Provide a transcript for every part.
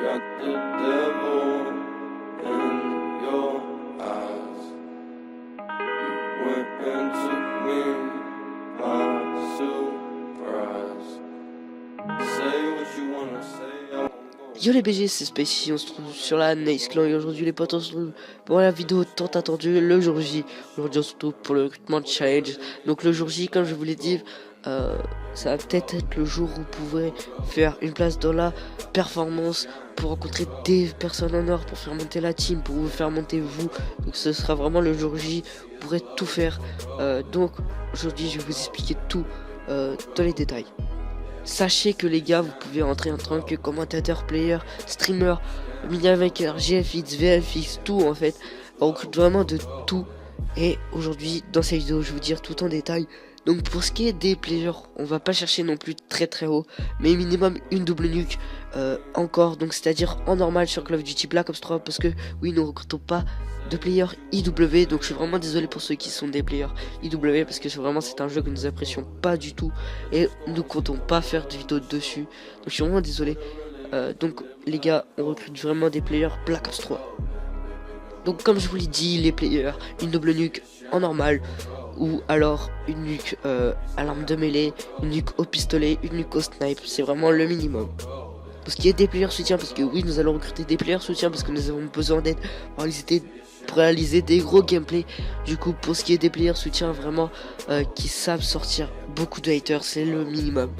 got the devil in your eyes. You went and took me by surprise. Say what you wanna say. Yo les BG, c'est Spacey, on se trouve sur la Nice Clan et aujourd'hui les potes on se trouve pour la vidéo tant attendue le jour J. Aujourd'hui on se trouve pour le recrutement challenge. Donc le jour J, comme je vous l'ai dit, ça va peut-être être le jour où vous pourrez faire une place dans la performance pour rencontrer des personnes en or, pour faire monter la team, pour vous faire monter vous. Donc ce sera vraiment le jour J, vous pourrez tout faire. Donc aujourd'hui je vais vous expliquer tout dans les détails. Sachez que les gars, vous pouvez entrer en tant que commentateur, player, streamer, media maker, GFX, VFX, tout en fait. On recrute vraiment de tout. Et aujourd'hui, dans cette vidéo, je vais vous dire tout en détail. Donc pour ce qui est des players, on va pas chercher non plus très haut, mais minimum une double nuque encore, donc c'est-à-dire en normal sur Call of Duty Black Ops 3, parce que oui, nous recrutons pas de players IW, donc je suis vraiment désolé pour ceux qui sont des players IW, parce que vraiment c'est un jeu que nous apprécions pas du tout, et nous comptons pas faire de vidéos dessus, donc je suis vraiment désolé. Donc les gars, on recrute vraiment des players Black Ops 3. Donc comme je vous l'ai dit, les players, une double nuque en normal, ou alors une nuque à l'arme de mêlée, une nuque au pistolet, une nuque au snipe, c'est vraiment le minimum. Pour ce qui est des players soutien, parce que oui, nous allons recruter des players soutien parce que nous avons besoin d'aide pour réaliser des gros gameplays. Du coup, pour ce qui est des players soutien, vraiment qui savent sortir beaucoup de haters, c'est le minimum.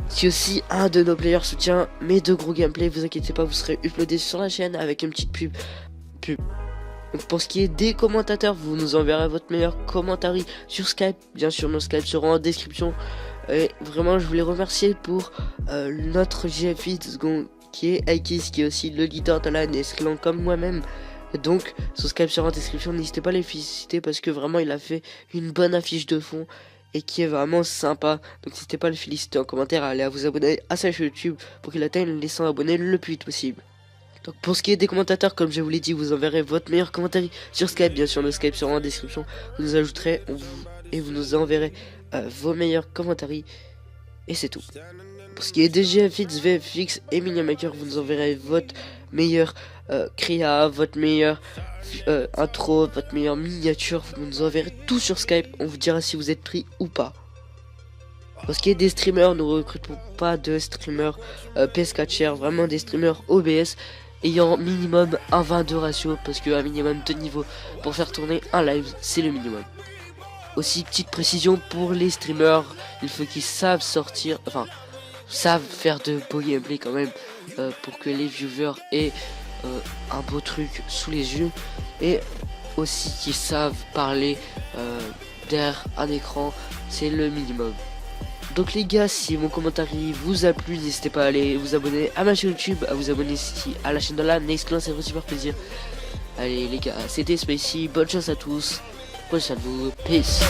Si aussi un de nos players soutien met de gros gameplays, vous inquiétez pas, vous serez uploadé sur la chaîne avec une petite pub. Donc pour ce qui est des commentateurs, vous nous enverrez votre meilleur commentaire sur Skype. Bien sûr, nos Skype seront en description. Et vraiment, je voulais remercier pour notre GFX qui est Aikis, qui est aussi le leader de la Nice Clan comme moi-même. Donc, son Skype sera en description. N'hésitez pas à les féliciter parce que vraiment, il a fait une bonne affiche de fond et qui est vraiment sympa. Donc, n'hésitez pas à le féliciter en commentaire, à aller à vous abonner à sa chaîne YouTube pour qu'il atteigne les 100 abonnés le plus vite possible. Donc pour ce qui est des commentateurs, comme je vous l'ai dit, vous enverrez votre meilleur commentaire sur Skype. Bien sûr, le Skype sera en description. Vous nous ajouterez et vous nous enverrez vos meilleurs commentaires. Et c'est tout. Pour ce qui est des GFX, VFX et Miniamaker, vous nous enverrez votre meilleur créa, votre meilleur intro, votre meilleure miniature. Vous nous enverrez tout sur Skype. On vous dira si vous êtes pris ou pas. Pour ce qui est des streamers, nous ne recrutons pas de streamers PS4 share, vraiment des streamers OBS ayant minimum un 22 ratio, parce qu'un minimum de niveau pour faire tourner un live, c'est le minimum. Aussi, petite précision pour les streamers, il faut qu'ils savent sortir, enfin, savent faire de beaux gameplay quand même, pour que les viewers aient un beau truc sous les yeux, et aussi qu'ils savent parler derrière un écran, c'est le minimum. Donc les gars, si mon commentaire vous a plu, n'hésitez pas à aller vous abonner à ma chaîne YouTube, à vous abonner ici à la chaîne de la Nice Clan, ça fait super plaisir. Allez les gars, c'était Spacey, bonne chance à tous, bonne chance à vous, peace.